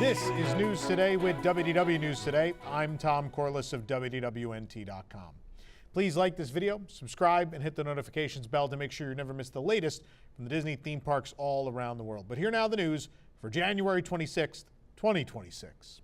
This is News Today with WDW News Today. I'm Tom Corliss of WDWNT.com. Please like this video, subscribe, and hit the notifications bell to make sure you never miss the latest from the Disney theme parks all around the world. But here now the news for January 26th, 2026.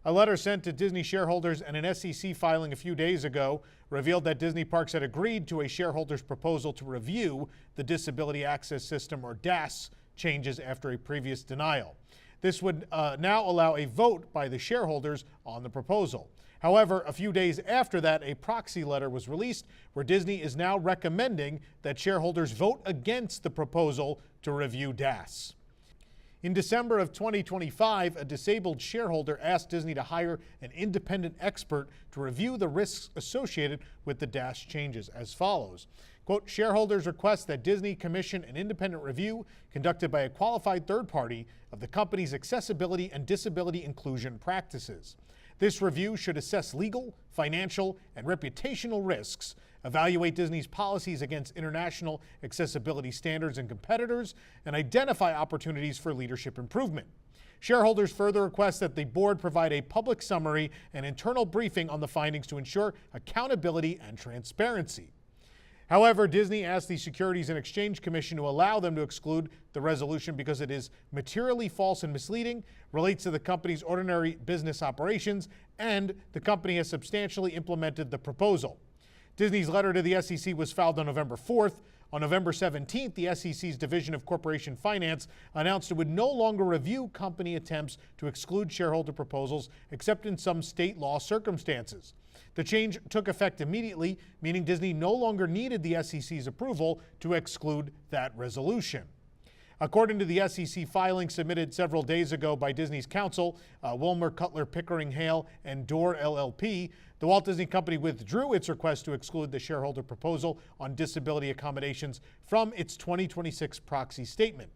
A letter sent to Disney shareholders and an SEC filing a few days ago revealed that Disney Parks had agreed to a shareholders' proposal to review the Disability Access System, or DAS, changes after a previous denial. This would now allow a vote by the shareholders on the proposal. However, a few days after that, a proxy letter was released where Disney is now recommending that shareholders vote against the proposal to review DAS. In December of 2025, a disabled shareholder asked Disney to hire an independent expert to review the risks associated with the DAS changes as follows. Quote, shareholders request that Disney commission an independent review conducted by a qualified third party of the company's accessibility and disability inclusion practices. This review should assess legal, financial, and reputational risks, evaluate Disney's policies against international accessibility standards and competitors, and identify opportunities for leadership improvement. Shareholders further request that the board provide a public summary and internal briefing on the findings to ensure accountability and transparency. However, Disney asked the Securities and Exchange Commission to allow them to exclude the resolution because it is materially false and misleading, relates to the company's ordinary business operations, and the company has substantially implemented the proposal. Disney's letter to the SEC was filed on November 4th. On November 17th, the SEC's Division of Corporation Finance announced it would no longer review company attempts to exclude shareholder proposals except in some state law circumstances. The change took effect immediately, meaning Disney no longer needed the SEC's approval to exclude that resolution. According to the SEC filing submitted several days ago by Disney's counsel, Wilmer Cutler Pickering Hale and Door LLP, the Walt Disney Company withdrew its request to exclude the shareholder proposal on disability accommodations from its 2026 proxy statement.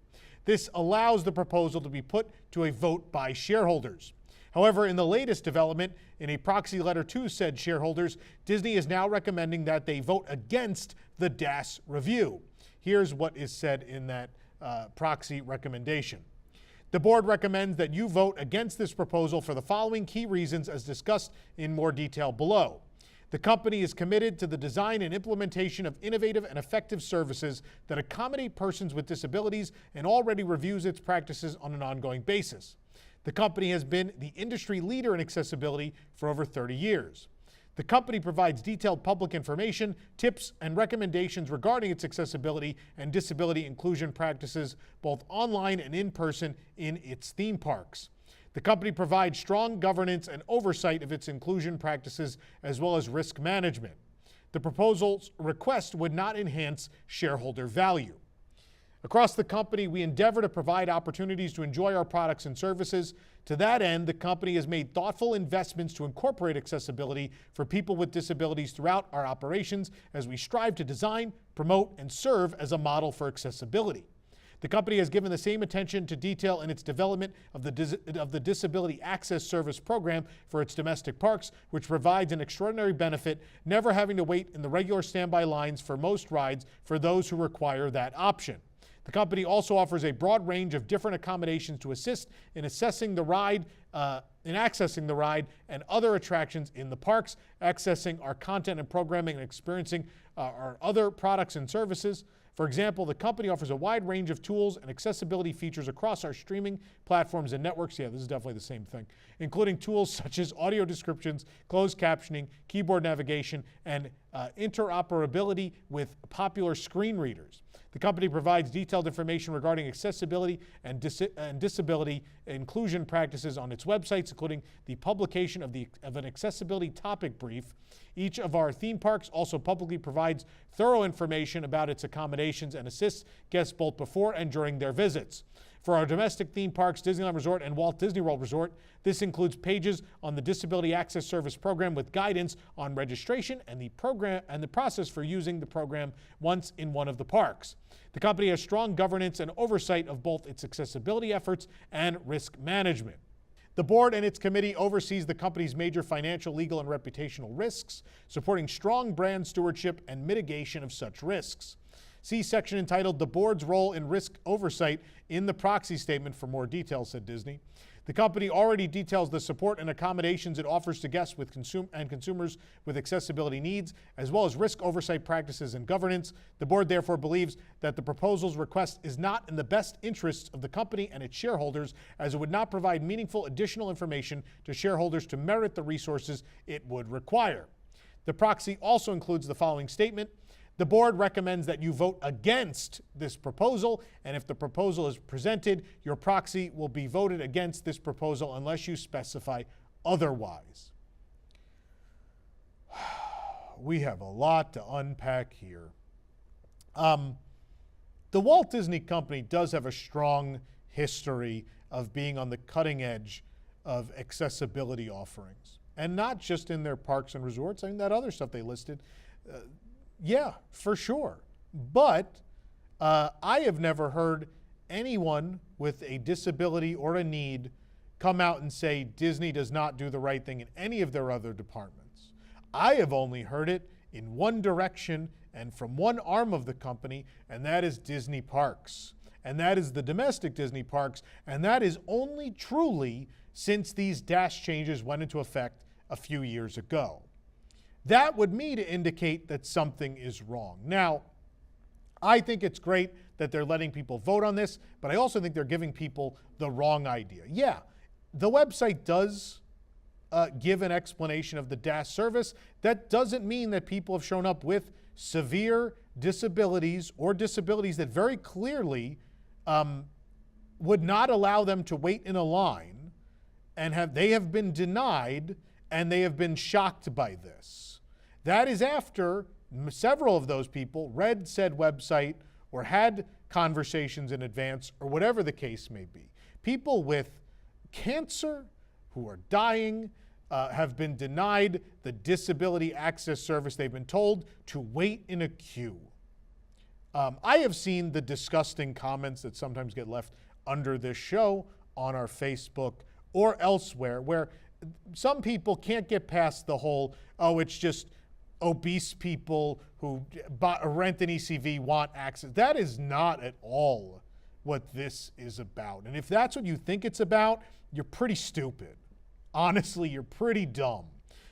This allows the proposal to be put to a vote by shareholders. However, in the latest development, in a proxy letter to said shareholders, Disney is now recommending that they vote against the DAS review. Here's what is said in that proxy recommendation. The board recommends that you vote against this proposal for the following key reasons as discussed in more detail below. The company is committed to the design and implementation of innovative and effective services that accommodate persons with disabilities and already reviews its practices on an ongoing basis. The company has been the industry leader in accessibility for over 30 years. The company provides detailed public information, tips, and recommendations regarding its accessibility and disability inclusion practices, both online and in person, in its theme parks. The company provides strong governance and oversight of its inclusion practices as well as risk management. The proposal's request would not enhance shareholder value. Across the company, we endeavor to provide opportunities to enjoy our products and services. To that end, the company has made thoughtful investments to incorporate accessibility for people with disabilities throughout our operations as we strive to design, promote, and serve as a model for accessibility. The company has given the same attention to detail in its development of the Disability Access Service program for its domestic parks, which provides an extraordinary benefit, never having to wait in the regular standby lines for most rides for those who require that option. The company also offers a broad range of different accommodations to assist in accessing the ride and other attractions in the parks, accessing our content and programming, and experiencing our other products and services. For example, the company offers a wide range of tools and accessibility features across our streaming platforms and networks. Yeah, this is definitely the same thing, including tools such as audio descriptions, closed captioning, keyboard navigation, and interoperability with popular screen readers. The company provides detailed information regarding accessibility and disability inclusion practices on its websites, including the publication of an accessibility topic brief. Each of our theme parks also publicly provides thorough information about its accommodations and assists guests both before and during their visits. For our domestic theme parks, Disneyland Resort and Walt Disney World Resort, this includes pages on the Disability Access Service program with guidance on registration and the process for using the program once in one of the parks. The company has strong governance and oversight of both its accessibility efforts and risk management. The board and its committee oversees the company's major financial, legal, and reputational risks, supporting strong brand stewardship and mitigation of such risks. See section entitled The Board's Role in Risk Oversight in the proxy statement for more details, said Disney. The company already details the support and accommodations it offers to guests with consumers with accessibility needs, as well as risk oversight practices and governance. The board therefore believes that the proposal's request is not in the best interests of the company and its shareholders, as it would not provide meaningful additional information to shareholders to merit the resources it would require. The proxy also includes the following statement. The board recommends that you vote against this proposal, and if the proposal is presented, your proxy will be voted against this proposal unless you specify otherwise. We have a lot to unpack here. The Walt Disney Company does have a strong history of being on the cutting edge of accessibility offerings, and not just in their parks and resorts. I mean, that other stuff they listed, yeah, for sure. But I have never heard anyone with a disability or a need come out and say Disney does not do the right thing in any of their other departments. I have only heard it in one direction and from one arm of the company, and that is Disney Parks. And that is the domestic Disney parks, and that is only truly since these dash changes went into effect a few years ago. That would me to indicate that something is wrong. Now, I think it's great that they're letting people vote on this, but I also think they're giving people the wrong idea. Yeah, the website does give an explanation of the dash service. That doesn't mean that people have shown up with severe disabilities or disabilities that very clearly would not allow them to wait in a line, and they have been denied, and they have been shocked by this. That is after several of those people read said website or had conversations in advance or whatever the case may be. People with cancer who are dying have been denied the disability access service. They've been told to wait in a queue. I have seen the disgusting comments that sometimes get left under this show on our Facebook or elsewhere, where some people can't get past the whole, oh, it's just obese people who rent an ECV want access. That is not at all what this is about. And if that's what you think it's about, you're pretty stupid. Honestly, you're pretty dumb.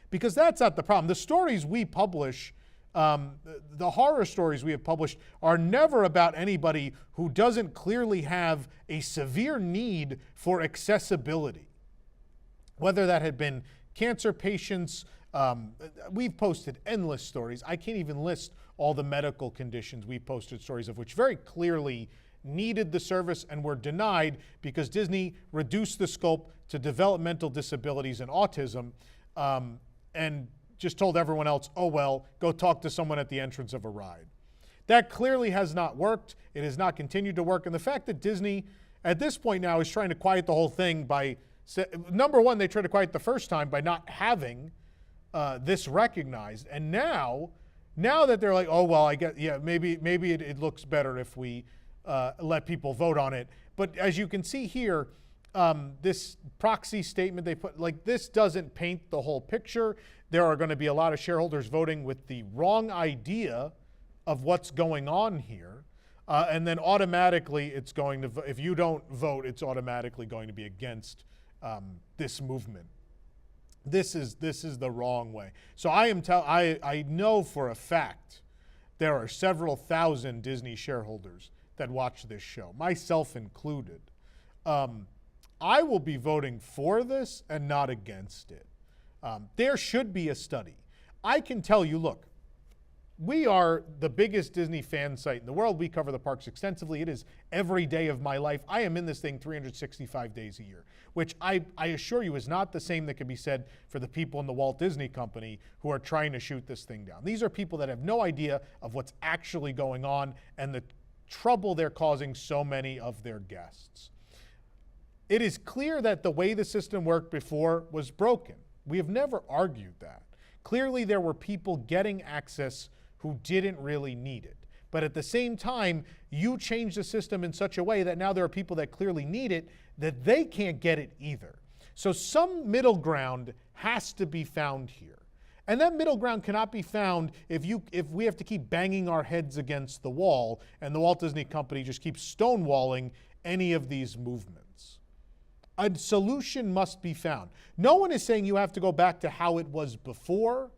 Because that's not the problem. The stories we publish, the horror stories we have published, are never about anybody who doesn't clearly have a severe need for accessibility. Whether that had been cancer patients, we've posted endless stories. I can't even list all the medical conditions we've posted stories of, which very clearly needed the service and were denied because Disney reduced the scope to developmental disabilities and autism, and just told everyone else, oh well, go talk to someone at the entrance of a ride. That clearly has not worked. It has not continued to work. And the fact that Disney, at this point now, is trying to quiet the whole thing by, number one, they tried to quiet the first time by not having this recognized. And now that they're like, oh, well, I guess, yeah, maybe it looks better if we let people vote on it. But as you can see here, this proxy statement they put, like, this doesn't paint the whole picture. There are going to be a lot of shareholders voting with the wrong idea of what's going on here. And then automatically it's going to, if you don't vote, it's automatically going to be against this movement. This is the wrong way. So I know for a fact there are several thousand Disney shareholders that watch this show, myself included. I will be voting for this and not against it. There should be a study. I can tell you, look, we are the biggest Disney fan site in the world. We cover the parks extensively. It is every day of my life. I am in this thing 365 days a year, which I assure you is not the same that can be said for the people in the Walt Disney Company who are trying to shoot this thing down. These are people that have no idea of what's actually going on and the trouble they're causing so many of their guests. It is clear that the way the system worked before was broken. We have never argued that. Clearly there were people getting access who didn't really need it. But at the same time, you change the system in such a way that now there are people that clearly need it that they can't get it either. So some middle ground has to be found here. And that middle ground cannot be found if we have to keep banging our heads against the wall and the Walt Disney Company just keeps stonewalling any of these movements. A solution must be found. No one is saying you have to go back to how it was before,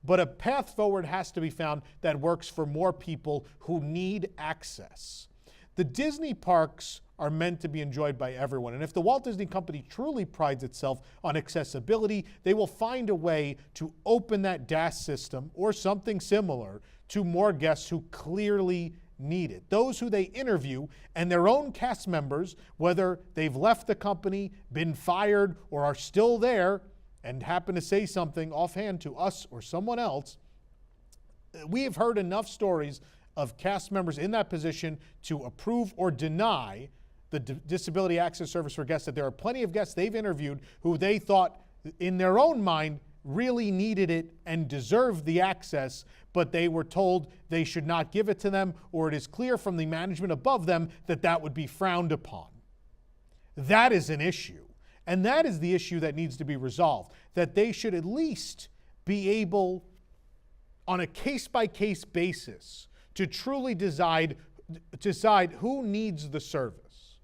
but a path forward has to be found that works for more people who need access. The Disney parks are meant to be enjoyed by everyone. And if the Walt Disney Company truly prides itself on accessibility, they will find a way to open that DAS system or something similar to more guests who clearly need it. Those who they interview and their own cast members, whether they've left the company, been fired, or are still there and happen to say something offhand to us or someone else, we have heard enough stories of cast members in that position to approve or deny the disability access service for guests, that there are plenty of guests they've interviewed who they thought in their own mind really needed it and deserved the access, but they were told they should not give it to them, or it is clear from the management above them that that would be frowned upon. That is an issue, and that is the issue that needs to be resolved, that they should at least be able, on a case-by-case basis, to truly decide who needs the service,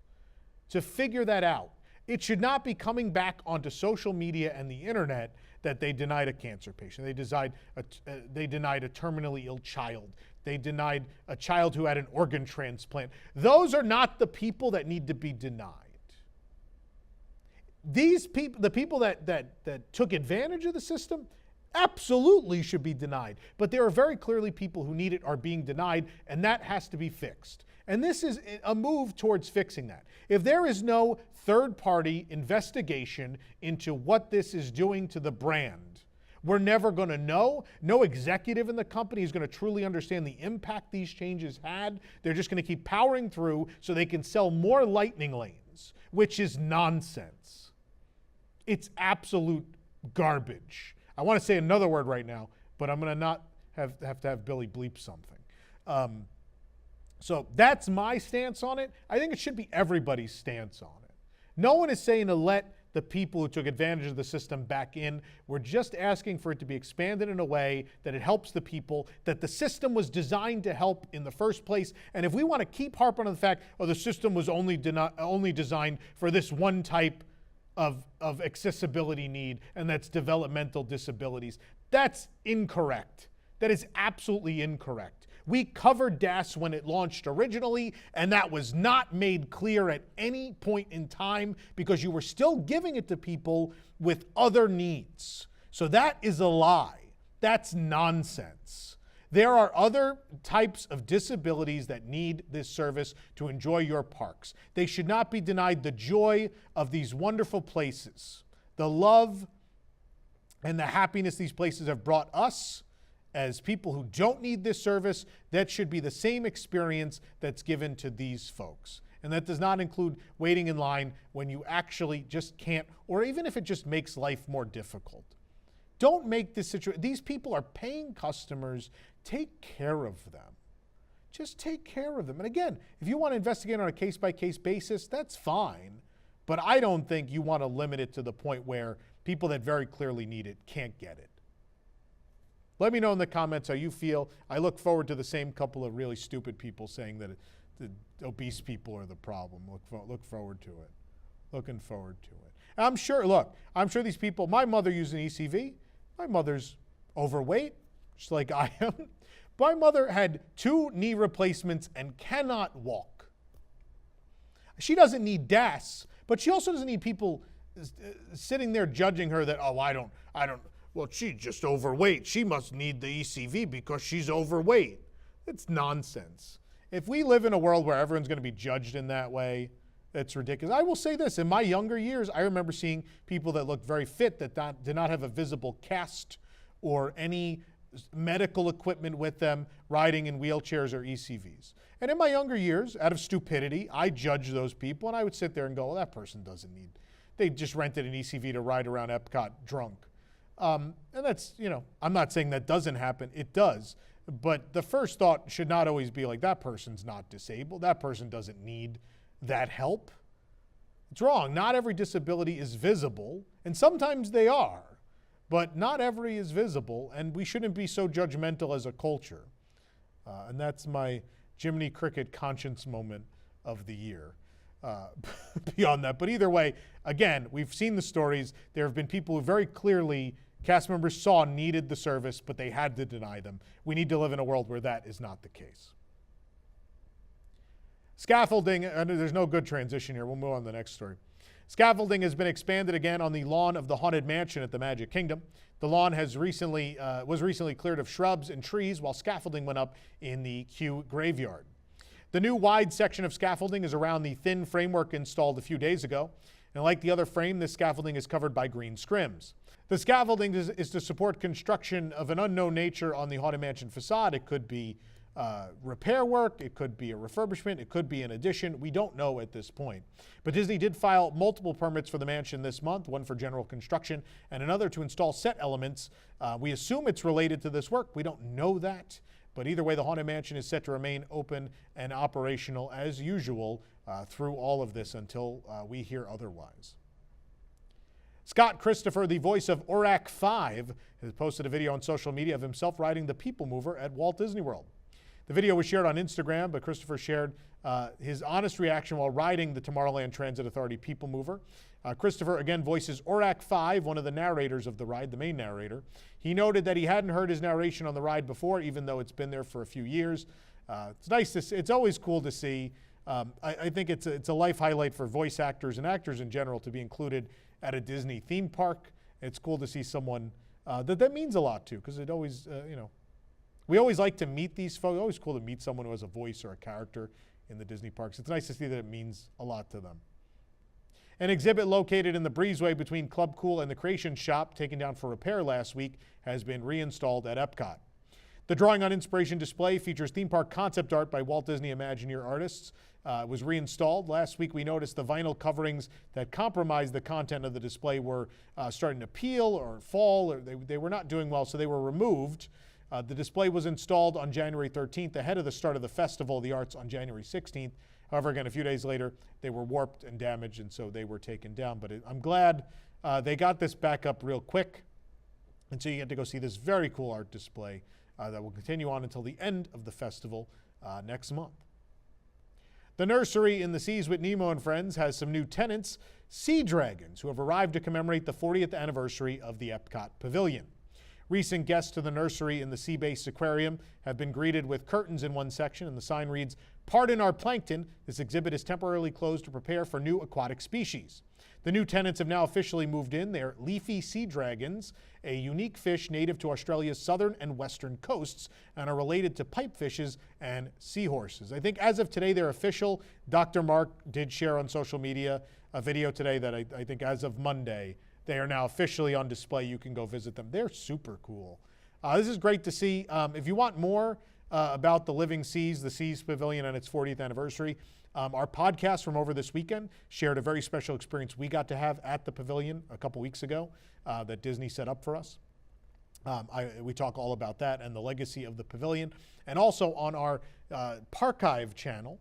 to figure that out. It should not be coming back onto social media and the internet that they denied a cancer patient. They denied a terminally ill child. They denied a child who had an organ transplant. Those are not the people that need to be denied. These people, the people that took advantage of the system, absolutely should be denied. But there are very clearly people who need it are being denied, and that has to be fixed. And this is a move towards fixing that. If there is no third-party investigation into what this is doing to the brand, we're never going to know. No executive in the company is going to truly understand the impact these changes had. They're just going to keep powering through so they can sell more lightning lanes, which is nonsense. It's absolute garbage. I want to say another word right now, but I'm going to not have to have Billy bleep something. So that's my stance on it. I think it should be everybody's stance on it. No one is saying to let the people who took advantage of the system back in. We're just asking for it to be expanded in a way that it helps the people, that the system was designed to help in the first place. And if we want to keep harping on the fact, oh, the system was only designed for this one type of accessibility need, and that's developmental disabilities, that's incorrect. That is absolutely incorrect. We covered DAS when it launched originally, and that was not made clear at any point in time because you were still giving it to people with other needs. So that is a lie. That's nonsense. There are other types of disabilities that need this service to enjoy your parks. They should not be denied the joy of these wonderful places, the love and the happiness these places have brought us as people who don't need this service. That should be the same experience that's given to these folks. And that does not include waiting in line when you actually just can't, or even if it just makes life more difficult. Don't make this situation, these people are paying customers. Take care of them. Just take care of them. And again, if you want to investigate on a case-by-case basis, that's fine. But I don't think you want to limit it to the point where people that very clearly need it can't get it. Let me know in the comments how you feel. I look forward to the same couple of really stupid people saying that the obese people are the problem. Look forward to it. Looking forward to it. And I'm sure these people, my mother used an ECV. My mother's overweight, just like I am. My mother had 2 knee replacements and cannot walk. She doesn't need DAS, but she also doesn't need people sitting there judging her that, oh, I don't, well, she's just overweight. She must need the ECV because she's overweight. It's nonsense. If we live in a world where everyone's going to be judged in that way, it's ridiculous. I will say this. In my younger years, I remember seeing people that looked very fit that did not have a visible cast or any medical equipment with them, riding in wheelchairs or ECVs. And in my younger years, out of stupidity, I judged those people, and I would sit there and go, well, that person doesn't need, they just rented an ECV to ride around EPCOT drunk. And that's, I'm not saying that doesn't happen. It does. But the first thought should not always be like, that person's not disabled. That person doesn't need that help. It's wrong. Not every disability is visible, and sometimes they are. but not every is visible, and we shouldn't be so judgmental as a culture. And that's my Jiminy Cricket conscience moment of the year. Beyond that, but either way, again, we've seen the stories. There have been people who very clearly cast members saw needed the service, but they had to deny them. We need to live in a world where that is not the case. Scaffolding, and there's no good transition here. We'll move on to the next story. Scaffolding has been expanded again on the lawn of the Haunted Mansion at the Magic Kingdom. The lawn was recently cleared of shrubs and trees, while scaffolding went up in the Kew Graveyard. The new wide section of scaffolding is around the thin framework installed a few days ago. And like the other frame, this scaffolding is covered by green scrims. The scaffolding is to support construction of an unknown nature on the Haunted Mansion facade. It could be repair work, it could be a refurbishment, it could be an addition. We don't know at this point. But Disney did file multiple permits for the mansion this month, one for general construction and another to install set elements. We assume it's related to this work. We don't know that. But either way, the Haunted Mansion is set to remain open and operational as usual through all of this until we hear otherwise. Scott Christopher, the voice of Orac 5, has posted a video on social media of himself riding the PeopleMover at Walt Disney World. The video was shared on Instagram, but Christopher shared his honest reaction while riding the Tomorrowland Transit Authority PeopleMover. Christopher again voices Orac 5, one of the narrators of the ride, the main narrator. He noted that he hadn't heard his narration on the ride before, even though it's been there for a few years. It's nice to see, it's always cool to see. I think it's a life highlight for voice actors and actors in general to be included at a Disney theme park. It's cool to see someone that means a lot to, because it always, we always like to meet these folks. It's always cool to meet someone who has a voice or a character in the Disney parks. It's nice to see that it means a lot to them. An exhibit located in the breezeway between Club Cool and the Creation Shop, taken down for repair last week, has been reinstalled at EPCOT. The Drawing on Inspiration display features theme park concept art by Walt Disney Imagineer artists. It was reinstalled. Last week we noticed the vinyl coverings that compromised the content of the display were starting to peel or fall, or they were not doing well, so they were removed. The display was installed on January 13th, ahead of the start of the Festival of the Arts on January 16th. However, again, a few days later, they were warped and damaged, and so they were taken down. But I'm glad they got this back up real quick. And so you get to go see this very cool art display that will continue on until the end of the festival next month. The Nursery in the Seas with Nemo and Friends has some new tenants, Seadragons, who have arrived to commemorate the 40th anniversary of the EPCOT Pavilion. Recent guests to the Nursery in the SeaBase Aquarium have been greeted with curtains in one section, and the sign reads, "Pardon our plankton. This exhibit is temporarily closed to prepare for new aquatic species." The new tenants have now officially moved in. They're leafy sea dragons, a unique fish native to Australia's southern and western coasts, and are related to pipefishes and seahorses. I think as of today, they're official. Dr. Mark did share on social media a video today that I think as of Monday, they are now officially on display. You can go visit them. They're super cool. This is great to see. If you want more about the Living Seas, the Seas Pavilion and its 40th anniversary, our podcast from over this weekend shared a very special experience we got to have at the pavilion a couple weeks ago that Disney set up for us. We talk all about that and the legacy of the pavilion. And also on our Parchive channel,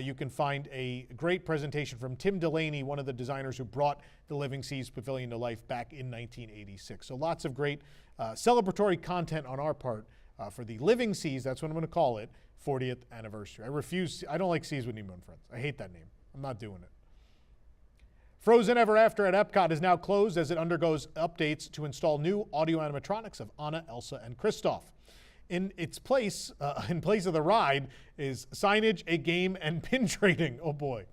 you can find a great presentation from Tim Delaney, one of the designers who brought the Living Seas Pavilion to life back in 1986. So lots of great celebratory content on our part for the Living Seas, that's what I'm going to call it, 40th anniversary. I don't like Seas with Nemo and Friends. I hate that name. I'm not doing it. Frozen Ever After at EPCOT is now closed as it undergoes updates to install new audio animatronics of Anna, Elsa, and Kristoff. In place of the ride is signage, a game, and pin trading. Oh boy.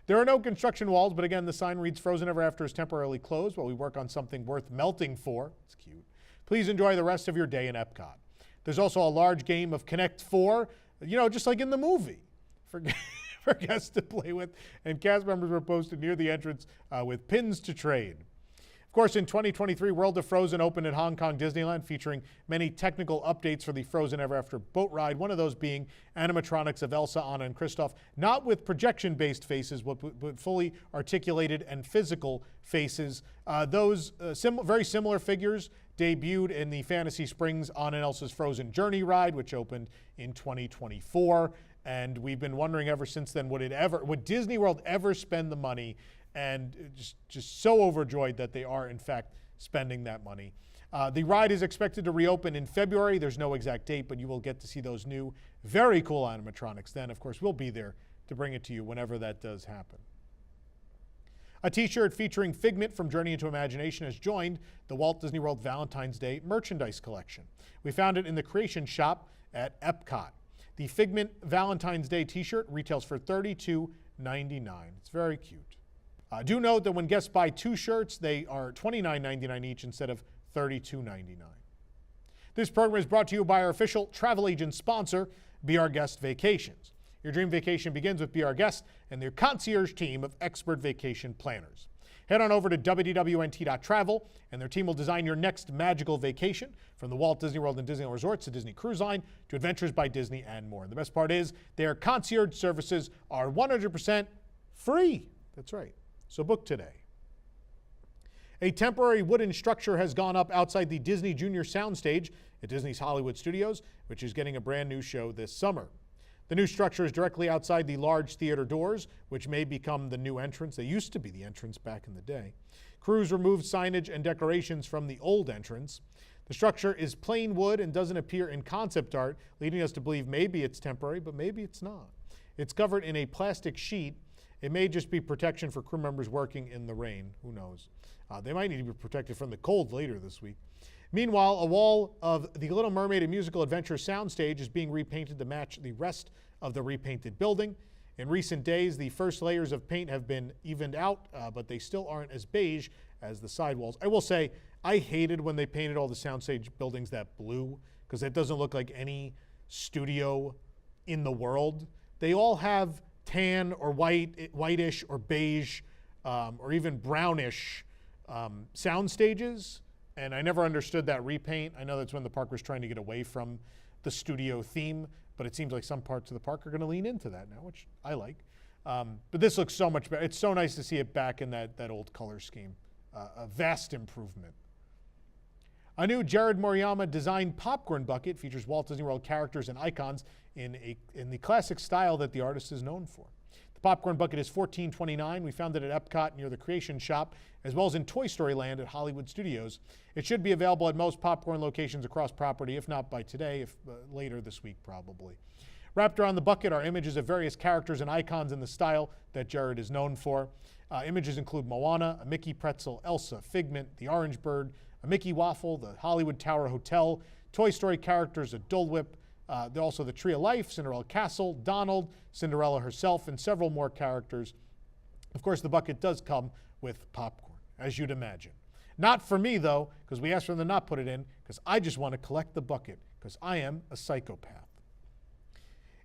There are no construction walls, but again, the sign reads Frozen Ever After is temporarily closed while we work on something worth melting for. It's cute. Please enjoy the rest of your day in EPCOT. There's also a large game of Connect 4, just like in the movie, for guests to play with, and cast members were posted near the entrance with pins to trade. Of course, in 2023, World of Frozen opened at Hong Kong Disneyland, featuring many technical updates for the Frozen Ever After boat ride, one of those being animatronics of Elsa, Anna, and Kristoff, not with projection-based faces, but fully articulated and physical faces. Those very similar figures debuted in the Fantasy Springs Anna and Elsa's Frozen Journey ride, which opened in 2024. And we've been wondering ever since then, would Disney World ever spend the money? And just so overjoyed that they are, in fact, spending that money. The ride is expected to reopen in February. There's no exact date, but you will get to see those new, very cool animatronics. Then, of course, we'll be there to bring it to you whenever that does happen. A t-shirt featuring Figment from Journey into Imagination has joined the Walt Disney World Valentine's Day merchandise collection. We found it in the Creation Shop at EPCOT. The Figment Valentine's Day t-shirt retails for $32.99. It's very cute. Do note that when guests buy 2 shirts, they are $29.99 each instead of $32.99. This program is brought to you by our official travel agent sponsor, Be Our Guest Vacations. Your dream vacation begins with Be Our Guest and their concierge team of expert vacation planners. Head on over to www.nt.travel and their team will design your next magical vacation, from the Walt Disney World and Disneyland Resorts to Disney Cruise Line to Adventures by Disney and more. And the best part is their concierge services are 100% free. That's right. So book today. A temporary wooden structure has gone up outside the Disney Junior Soundstage at Disney's Hollywood Studios, which is getting a brand new show this summer. The new structure is directly outside the large theater doors, which may become the new entrance. They used to be the entrance back in the day. Crews removed signage and decorations from the old entrance. The structure is plain wood and doesn't appear in concept art, leading us to believe maybe it's temporary, but maybe it's not. It's covered in a plastic sheet. It may just be protection for crew members working in the rain. Who knows? They might need to be protected from the cold later this week. Meanwhile, a wall of the Little Mermaid and Musical Adventure soundstage is being repainted to match the rest of the repainted building. In recent days, the first layers of paint have been evened out, but they still aren't as beige as the sidewalls. I will say, I hated when they painted all the soundstage buildings that blue, because it doesn't look like any studio in the world. They all have tan or whitish or beige or even brownish sound stages, and I never understood that repaint. I know that's when the park was trying to get away from the studio theme, but it seems like some parts of the park are going to lean into that now, which I like. But this looks so much better. It's so nice to see it back in that old color scheme. A vast improvement. A new Jerrod Maruyama designed popcorn bucket features Walt Disney World characters and icons in the classic style that the artist is known for. The popcorn bucket is $14.29. We found it at Epcot near the Creation Shop, as well as in Toy Story Land at Hollywood Studios. It should be available at most popcorn locations across property, if not by today, if later this week probably. Wrapped around the bucket are images of various characters and icons in the style that Jerrod is known for. Images include Moana, a Mickey pretzel, Elsa, Figment, the Orange Bird, a Mickey waffle, the Hollywood Tower Hotel, Toy Story characters, a Dole Whip, also the Tree of Life, Cinderella Castle, Donald, Cinderella herself, and several more characters. Of course, the bucket does come with popcorn, as you'd imagine. Not for me, though, because we asked them to not put it in, because I just want to collect the bucket, because I am a psychopath.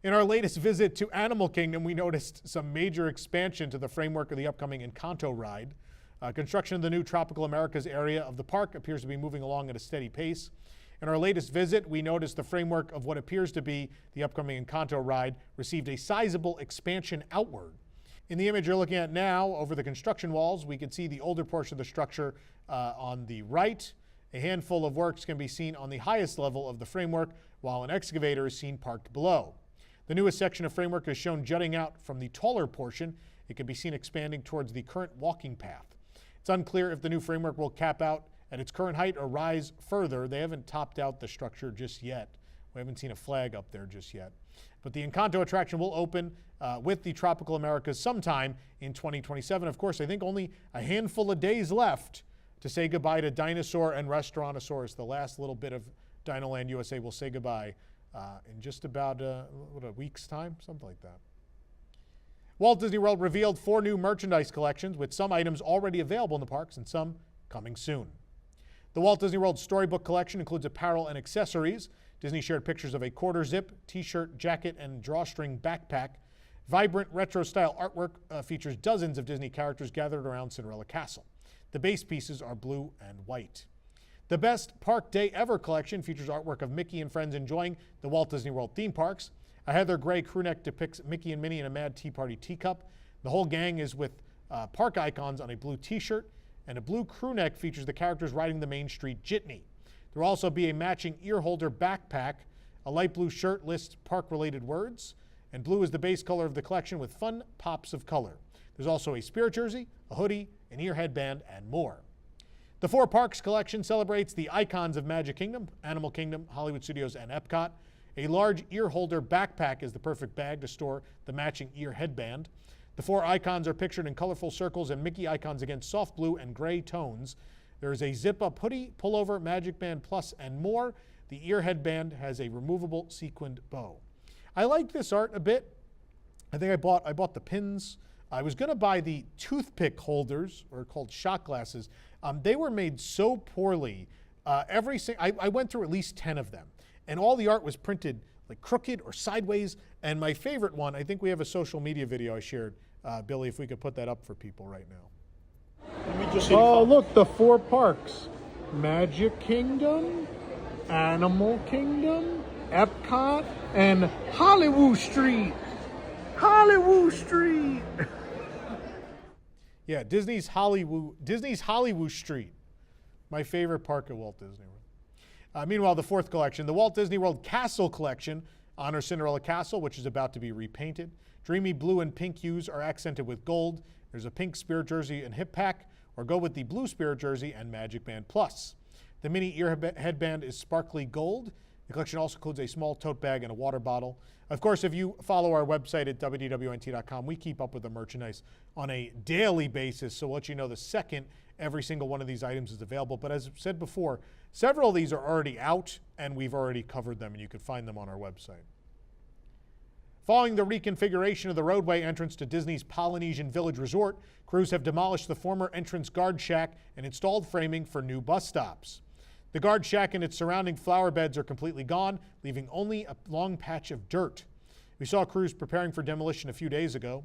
In our latest visit to Animal Kingdom, we noticed some major expansion to the framework of the upcoming Encanto ride. Construction of the new Tropical Americas area of the park appears to be moving along at a steady pace. In our latest visit, we noticed the framework of what appears to be the upcoming Encanto ride received a sizable expansion outward. In the image you're looking at now, over the construction walls, we can see the older portion of the structure on the right. A handful of works can be seen on the highest level of the framework, while an excavator is seen parked below. The newest section of framework is shown jutting out from the taller portion. It can be seen expanding towards the current walking path. It's unclear if the new framework will cap out at its current height or rise further. They haven't topped out the structure just yet. We haven't seen a flag up there just yet. But the Encanto attraction will open with the Tropical Americas sometime in 2027. Of course, I think only a handful of days left to say goodbye to Dinosaur and Restaurantosaurus. The last little bit of Dinoland USA will say goodbye in just about a week's time, something like that. Walt Disney World revealed 4 new merchandise collections, with some items already available in the parks and some coming soon. The Walt Disney World Storybook Collection includes apparel and accessories. Disney shared pictures of a quarter zip, t-shirt, jacket, and drawstring backpack. Vibrant retro-style artwork features dozens of Disney characters gathered around Cinderella Castle. The base pieces are blue and white. The Best Park Day Ever collection features artwork of Mickey and friends enjoying the Walt Disney World theme parks. A heather gray crewneck depicts Mickey and Minnie in a Mad Tea Party teacup. The whole gang is with park icons on a blue t-shirt, and a blue crewneck features the characters riding the Main Street Jitney. There will also be a matching ear holder backpack. A light blue shirt lists park-related words, and blue is the base color of the collection with fun pops of color. There's also a spirit jersey, a hoodie, an ear headband, and more. The Four Parks collection celebrates the icons of Magic Kingdom, Animal Kingdom, Hollywood Studios, and EPCOT. A large ear holder backpack is the perfect bag to store the matching ear headband. The four icons are pictured in colorful circles and Mickey icons against soft blue and gray tones. There is a zip-up hoodie, pullover, Magic Band Plus, and more. The ear headband has a removable sequined bow. I like this art a bit. I think I bought the pins. I was going to buy the toothpick holders, or called shot glasses. They were made so poorly. I went through at least 10 of them, and all the art was printed like crooked or sideways. And my favorite one, I think we have a social media video I shared. Billy, if we could put that up for people right now. Let me just see. Oh, look, the four parks. Magic Kingdom, Animal Kingdom, EPCOT, and Hollywood Street. Hollywood Street. Yeah, Disney's Hollywood Street. My favorite park at Walt Disney World. Meanwhile, the fourth collection, the Walt Disney World Castle Collection, honors Cinderella Castle, which is about to be repainted. Dreamy blue and pink hues are accented with gold. There's a pink Spirit jersey and hip pack, or go with the blue Spirit jersey and Magic Band Plus. The mini ear headband is sparkly gold. The collection also includes a small tote bag and a water bottle. Of course, if you follow our website at wwnt.com, we keep up with the merchandise on a daily basis, so we'll let you know the second every single one of these items is available. But as I said before, several of these are already out, and we've already covered them, and you can find them on our website. Following the reconfiguration of the roadway entrance to Disney's Polynesian Village Resort, crews have demolished the former entrance guard shack and installed framing for new bus stops. The guard shack and its surrounding flower beds are completely gone, leaving only a long patch of dirt. We saw crews preparing for demolition a few days ago.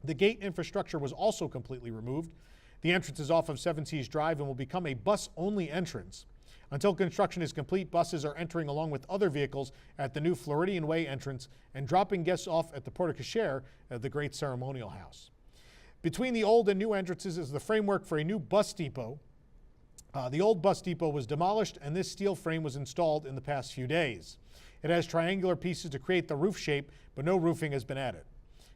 The gate infrastructure was also completely removed. The entrance is off of Seven Seas Drive and will become a bus-only entrance. Until construction is complete, buses are entering along with other vehicles at the new Floridian Way entrance and dropping guests off at the porte-cochere of the Great Ceremonial House. Between the old and new entrances is the framework for a new bus depot. The old bus depot was demolished, and this steel frame was installed in the past few days. It has triangular pieces to create the roof shape, but no roofing has been added.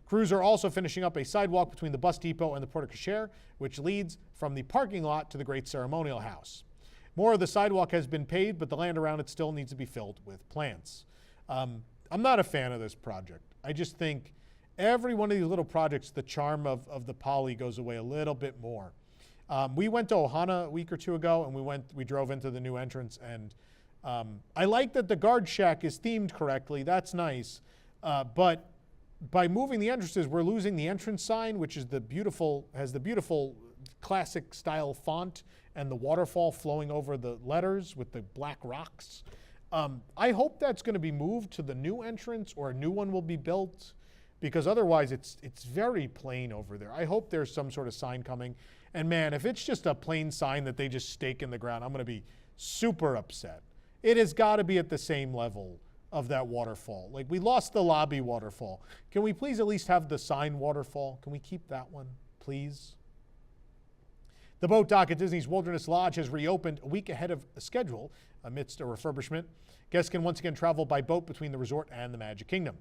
Crews are also finishing up a sidewalk between the bus depot and the porte-cochere, which leads from the parking lot to the Great Ceremonial House. More of the sidewalk has been paved, but the land around it still needs to be filled with plants. I'm not a fan of this project. I just think every one of these little projects, the charm of the poly goes away a little bit more. We went to Ohana a week or two ago, and we drove into the new entrance, and I like that the guard shack is themed correctly. That's nice, but by moving the entrances, we're losing the entrance sign, which is has the beautiful classic style font and the waterfall flowing over the letters with the black rocks. I hope that's going to be moved to the new entrance, or a new one will be built, because otherwise it's very plain over there. I hope there's some sort of sign coming. And man, if it's just a plain sign that they just stake in the ground, I'm going to be super upset. It has got to be at the same level of that waterfall. Like, we lost the lobby waterfall. Can we please at least have the sign waterfall? Can we keep that one, please? The boat dock at Disney's Wilderness Lodge has reopened a week ahead of schedule amidst a refurbishment. Guests can once again travel by boat between the resort and the Magic Kingdom.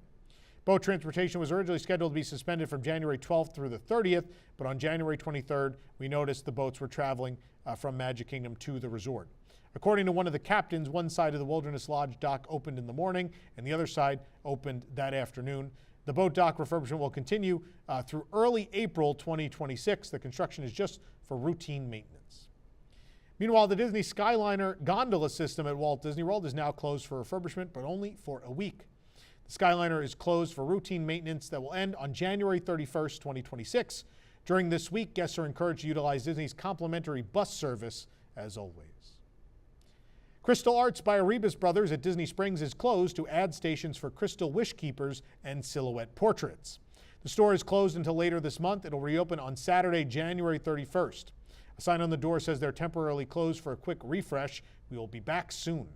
Boat transportation was originally scheduled to be suspended from January 12th through the 30th, but on January 23rd, we noticed the boats were traveling from Magic Kingdom to the resort. According to one of the captains, one side of the Wilderness Lodge dock opened in the morning, and the other side opened that afternoon. The boat dock refurbishment will continue through early April 2026. The construction is just for routine maintenance. Meanwhile, the Disney Skyliner gondola system at Walt Disney World is now closed for refurbishment, but only for a week. The Skyliner is closed for routine maintenance that will end on January 31st, 2026. During this week, guests are encouraged to utilize Disney's complimentary bus service as always. Crystal Arts by Arribas Brothers at Disney Springs is closed to add stations for crystal wish keepers and silhouette portraits. The store is closed until later this month. It'll reopen on Saturday, January 31st. A sign on the door says they're temporarily closed for a quick refresh. We will be back soon.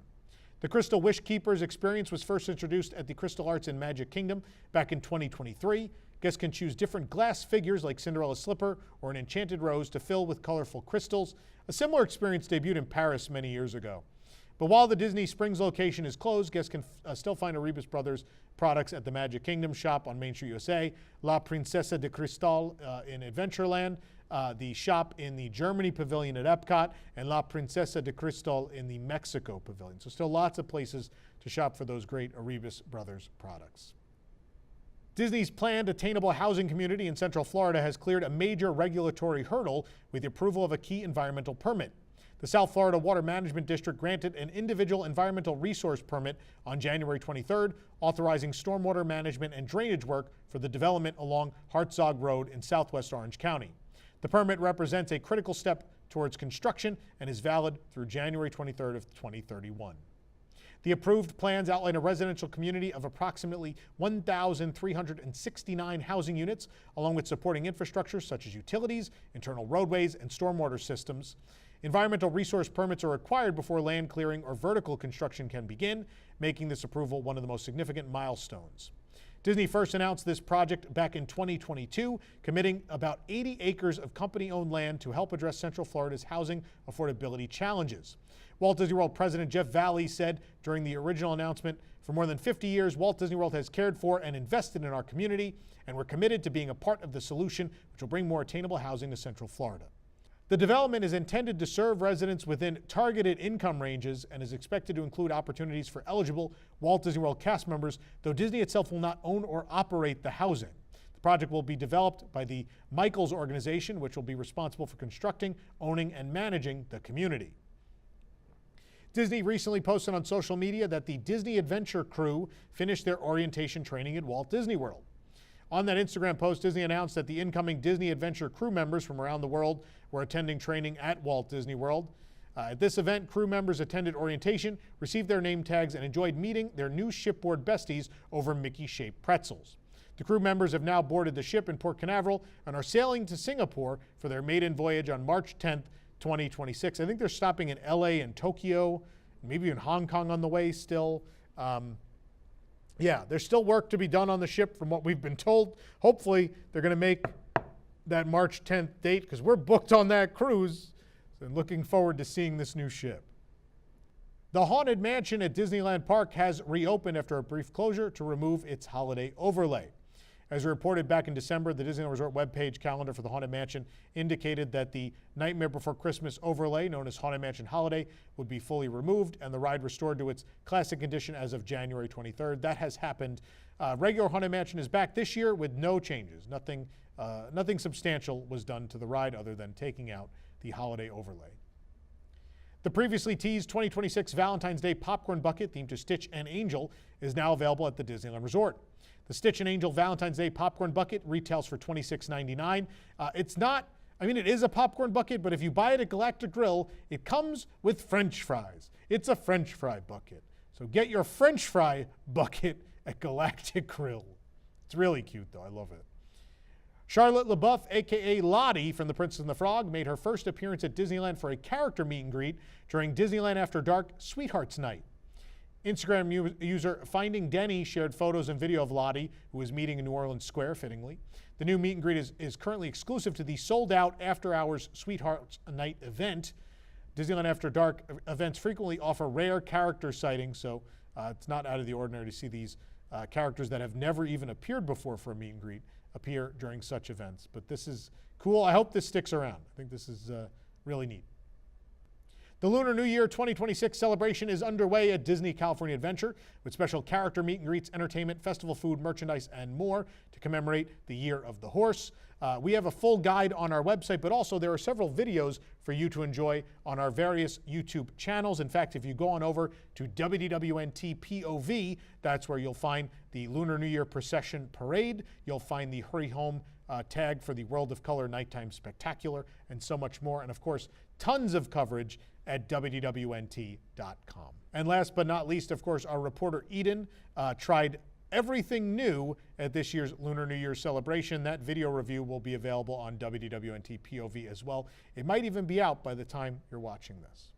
The Crystal Wish Keepers experience was first introduced at the Crystal Arts in Magic Kingdom back in 2023. Guests can choose different glass figures like Cinderella's slipper or an enchanted rose to fill with colorful crystals. A similar experience debuted in Paris many years ago. But while the Disney Springs location is closed, guests can still find Arribas Brothers products at the Magic Kingdom shop on Main Street, USA, La Princesa de Cristal in Adventureland, the shop in the Germany pavilion at EPCOT, and La Princesa de Cristal in the Mexico pavilion. So still lots of places to shop for those great Arribas Brothers products. Disney's planned Attainable housing community in Central Florida has cleared a major regulatory hurdle with the approval of a key environmental permit. The South Florida Water Management District granted an individual environmental resource permit on January 23rd, authorizing stormwater management and drainage work for the development along Hartzog Road in southwest Orange County. The permit represents a critical step towards construction and is valid through January 23rd of 2031. The approved plans outline a residential community of approximately 1,369 housing units, along with supporting infrastructure such as utilities, internal roadways, and stormwater systems. Environmental resource permits are required before land clearing or vertical construction can begin, making this approval one of the most significant milestones. Disney first announced this project back in 2022, committing about 80 acres of company-owned land to help address Central Florida's housing affordability challenges. Walt Disney World President Jeff Valley said during the original announcement, "For more than 50 years, Walt Disney World has cared for and invested in our community, and we're committed to being a part of the solution, which will bring more attainable housing to Central Florida." The development is intended to serve residents within targeted income ranges and is expected to include opportunities for eligible Walt Disney World cast members, though Disney itself will not own or operate the housing. The project will be developed by the Michaels organization, which will be responsible for constructing, owning, and managing the community. Disney recently posted on social media that the Disney Adventure crew finished their orientation training at Walt Disney World. On that Instagram post, Disney announced that the incoming Disney Adventure crew members from around the world were attending training at Walt Disney World. At this event, crew members attended orientation, received their name tags, and enjoyed meeting their new shipboard besties over Mickey-shaped pretzels. The crew members have now boarded the ship in Port Canaveral and are sailing to Singapore for their maiden voyage on March 10th, 2026. I think they're stopping in LA and Tokyo, maybe in Hong Kong on the way still. Yeah, there's still work to be done on the ship from what we've been told. Hopefully, they're going to make that March 10th date because we're booked on that cruise. So looking forward to seeing this new ship. The Haunted Mansion at Disneyland Park has reopened after a brief closure to remove its holiday overlay. As reported back in December, the Disneyland Resort webpage calendar for the Haunted Mansion indicated that the Nightmare Before Christmas overlay, known as Haunted Mansion Holiday, would be fully removed and the ride restored to its classic condition as of January 23rd. That has happened. Regular Haunted Mansion is back this year with no changes. Nothing substantial was done to the ride other than taking out the holiday overlay. The previously teased 2026 Valentine's Day popcorn bucket themed to Stitch and Angel is now available at the Disneyland Resort. The Stitch and Angel Valentine's Day popcorn bucket retails for $26.99. It's not, I mean, it is a popcorn bucket, but if you buy it at Galactic Grill, it comes with French fries. It's a French fry bucket. So get your French fry bucket at Galactic Grill. It's really cute, though. I love it. Charlotte LaBeouf, a.k.a. Lottie from The Princess and the Frog, made her first appearance at Disneyland for a character meet and greet during Disneyland After Dark Sweethearts Night. Instagram user Finding Denny shared photos and video of Lottie, who was meeting in New Orleans Square, fittingly. The new meet and greet is currently exclusive to the sold-out after-hours Sweethearts Night event. Disneyland After Dark events frequently offer rare character sightings, so it's not out of the ordinary to see these characters that have never even appeared before for a meet and greet appear during such events. But this is cool. I hope this sticks around. I think this is really neat. The Lunar New Year 2026 celebration is underway at Disney California Adventure with special character meet and greets, entertainment, festival food, merchandise, and more to commemorate the Year of the Horse. We have a full guide on our website, but also there are several videos for you to enjoy on our various YouTube channels. In fact, if you go on over to WDWNT POV, that's where you'll find the Lunar New Year Procession Parade. You'll find the Hurry Home tag for the World of Color Nighttime Spectacular, and so much more. And of course, tons of coverage at WDWNT.com. And last but not least, of course, our reporter Eden tried everything new at this year's Lunar New Year celebration. That video review will be available on WDWNT POV as well. It might even be out by the time you're watching this.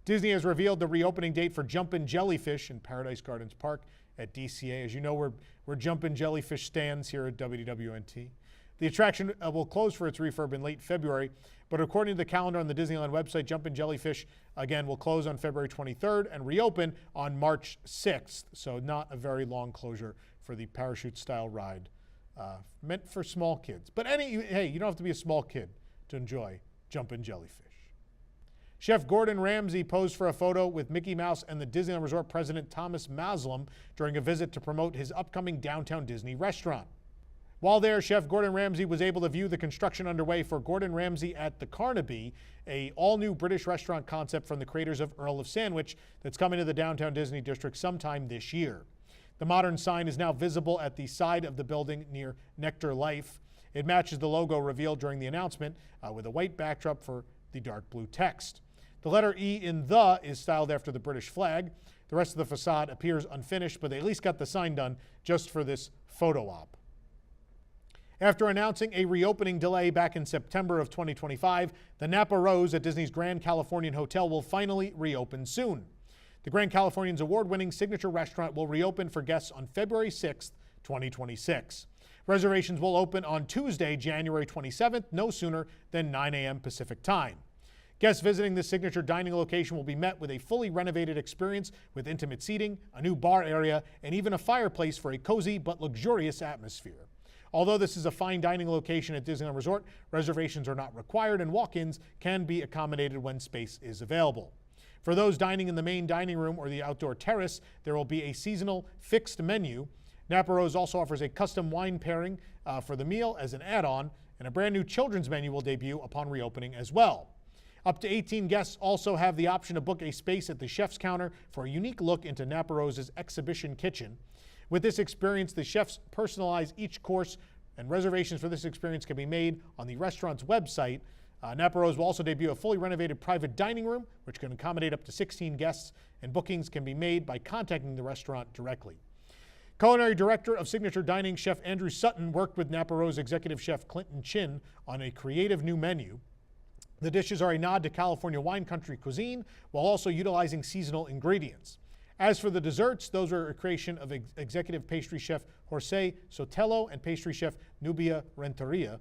Disney has revealed the reopening date for Jumpin' Jellyfish in Paradise Gardens Park at DCA. As you know, we're Jumpin' Jellyfish stands here at WDWNT. The attraction will close for its refurb in late February, but according to the calendar on the Disneyland website, Jumpin' Jellyfish, again, will close on February 23rd and reopen on March 6th, so not a very long closure for the parachute-style ride meant for small kids. But hey, you don't have to be a small kid to enjoy Jumpin' Jellyfish. Chef Gordon Ramsay posed for a photo with Mickey Mouse and the Disneyland Resort president Thomas Maslam during a visit to promote his upcoming Downtown Disney restaurant. While there, Chef Gordon Ramsay was able to view the construction underway for Gordon Ramsay at the Carnaby, a all-new British restaurant concept from the creators of Earl of Sandwich that's coming to the Downtown Disney District sometime this year. The modern sign is now visible at the side of the building near Nectar Life. It matches the logo revealed during the announcement with a white backdrop for the dark blue text. The letter E in "the" is styled after the British flag. The rest of the facade appears unfinished, but they at least got the sign done just for this photo op. After announcing a reopening delay back in September of 2025, the Napa Rose at Disney's Grand Californian Hotel will finally reopen soon. The Grand Californian's award-winning signature restaurant will reopen for guests on February 6th, 2026. Reservations will open on Tuesday, January 27th, no sooner than 9 a.m. Pacific time. Guests visiting this signature dining location will be met with a fully renovated experience with intimate seating, a new bar area, and even a fireplace for a cozy but luxurious atmosphere. Although this is a fine dining location at Disneyland Resort, reservations are not required and walk-ins can be accommodated when space is available. For those dining in the main dining room or the outdoor terrace, there will be a seasonal fixed menu. Napa Rose also offers a custom wine pairing for the meal as an add-on, and a brand new children's menu will debut upon reopening as well. Up to 18 guests also have the option to book a space at the chef's counter for a unique look into Napa Rose's exhibition kitchen. With this experience, the chefs personalize each course, and reservations for this experience can be made on the restaurant's website. Napa Rose will also debut a fully renovated private dining room, which can accommodate up to 16 guests, and bookings can be made by contacting the restaurant directly. Culinary Director of Signature Dining, Chef Andrew Sutton, worked with Napa Rose Executive Chef Clinton Chin on a creative new menu. The dishes are a nod to California wine country cuisine while also utilizing seasonal ingredients. As for the desserts, those are a creation of Executive Pastry Chef Jorge Sotelo and Pastry Chef Nubia Renteria.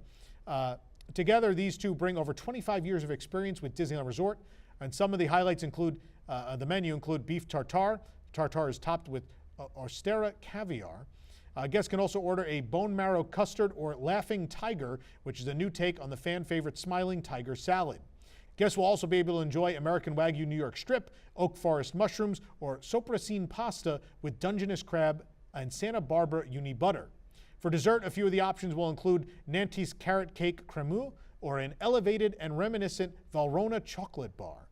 Together, these two bring over 25 years of experience with Disneyland Resort, and some of the highlights include, the menu include beef tartare. Tartare is topped with Ostera caviar. Guests can also order a bone marrow custard or laughing tiger, which is a new take on the fan favorite smiling tiger salad. Guests will also be able to enjoy American Wagyu New York strip, oak forest mushrooms, or soprasine pasta with Dungeness crab and Santa Barbara uni butter. For dessert, a few of the options will include Nantes carrot cake cremeux or an elevated and reminiscent Valrhona chocolate bar.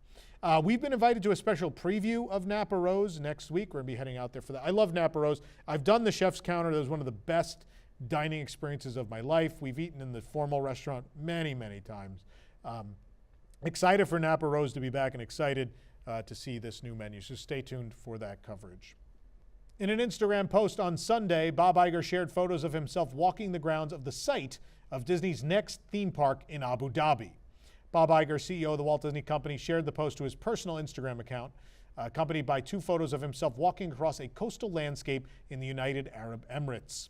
We've been invited to a special preview of Napa Rose next week. We're going to be heading out there for that. I love Napa Rose. I've done the chef's counter. That was one of the best dining experiences of my life. We've eaten in the formal restaurant many, many times. Excited for Napa Rose to be back and excited to see this new menu. So stay tuned for that coverage. In an Instagram post on Sunday, Bob Iger shared photos of himself walking the grounds of the site of Disney's next theme park in Abu Dhabi. Bob Iger, CEO of the Walt Disney Company, shared the post to his personal Instagram account, accompanied by 2 photos of himself walking across a coastal landscape in the United Arab Emirates.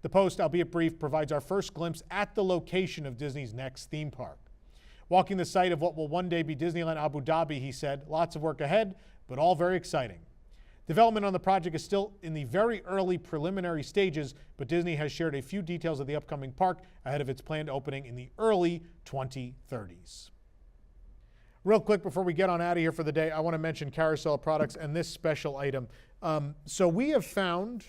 The post, albeit brief, provides our first glimpse at the location of Disney's next theme park. Walking the site of what will one day be Disneyland Abu Dhabi, he said, lots of work ahead, but all very exciting. Development on the project is still in the very early preliminary stages, but Disney has shared a few details of the upcoming park ahead of its planned opening in the early 2030s. Real quick before we get on out of here for the day, I want to mention Carousel of Products and this special item. So we have found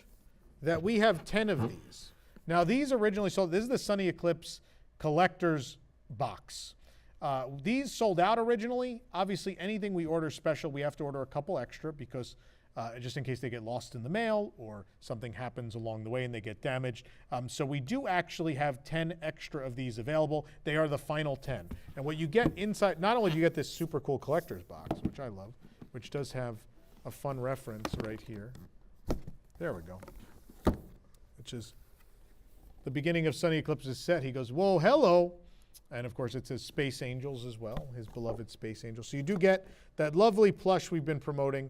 that we have 10 of these. Now these originally sold, this is the Sunny Eclipse Collector's Box. These sold out originally. Obviously anything we order special, we have to order a couple extra because just in case they get lost in the mail or something happens along the way and they get damaged. So we do actually have 10 extra of these available. They are the final 10. And what you get inside, not only do you get this super cool collector's box, which I love, which does have a fun reference right here. There we go. Which is the beginning of Sunny Eclipse's set. He goes, whoa, hello. And of course it says Space Angels as well, his beloved Space Angels. So you do get that lovely plush we've been promoting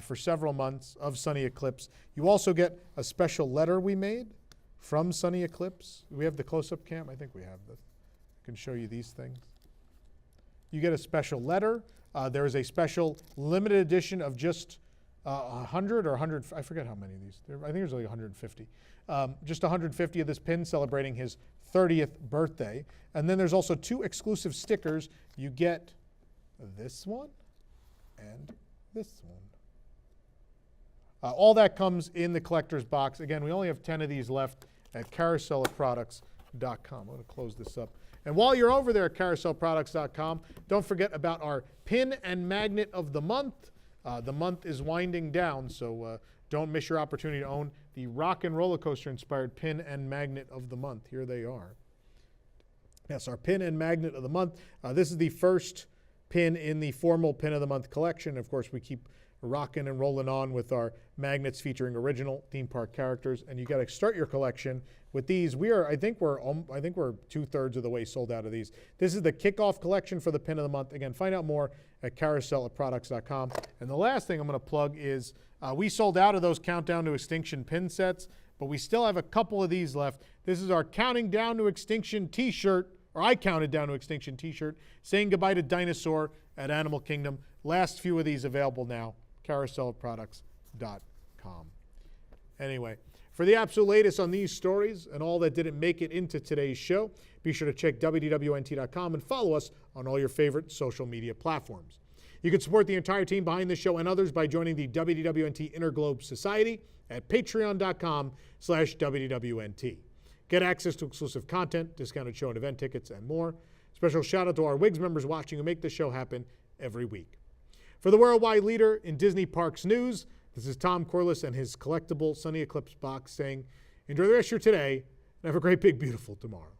for several months of Sunny Eclipse. You also get a special letter we made from Sunny Eclipse. We have the close-up cam. I think we have this. I can show you these things. You get a special letter. There is a special limited edition of just 100 or 100, I forget how many of these. I think there's like 150. Just 150 of this pin celebrating his 30th birthday. And then there's also 2 exclusive stickers. You get this one and this one. All that comes in the collector's box. Again, we only have 10 of these left at carouselofproducts.com. I'm going to close this up. And while you're over there at carouselofproducts.com, don't forget about our pin and magnet of the month. The month is winding down, so don't miss your opportunity to own the rock and roller coaster inspired pin and magnet of the month. Here they are. Yes, our pin and magnet of the month. This is the first pin in the formal pin of the month collection. Of course, we keep rocking and rolling on with our magnets featuring original theme park characters, and you got to start your collection with these. I think we're 2/3 of the way sold out of these. This is the kickoff collection for the pin of the month. Again, find out more at carouselofproducts.com. And the last thing I'm going to plug is we sold out of those Countdown to Extinction pin sets, but we still have a couple of these left. This is our Counting Down to Extinction t-shirt, or I Counted Down to Extinction t-shirt, saying goodbye to dinosaur at Animal Kingdom. Last few of these available now. carouselofproducts.com. Anyway, for the absolute latest on these stories and all that didn't make it into today's show, be sure to check WDWNT.com and follow us on all your favorite social media platforms. You can support the entire team behind this show and others by joining the WDWNT Interglobe Society at patreon.com/WDWNT. Get access to exclusive content, discounted show and event tickets, and more. Special shout out to our WIGS members watching who make this show happen every week. For the worldwide leader in Disney Parks news, this is Tom Corliss and his collectible Sunny Eclipse box saying, enjoy the rest of your today and have a great, big, beautiful tomorrow.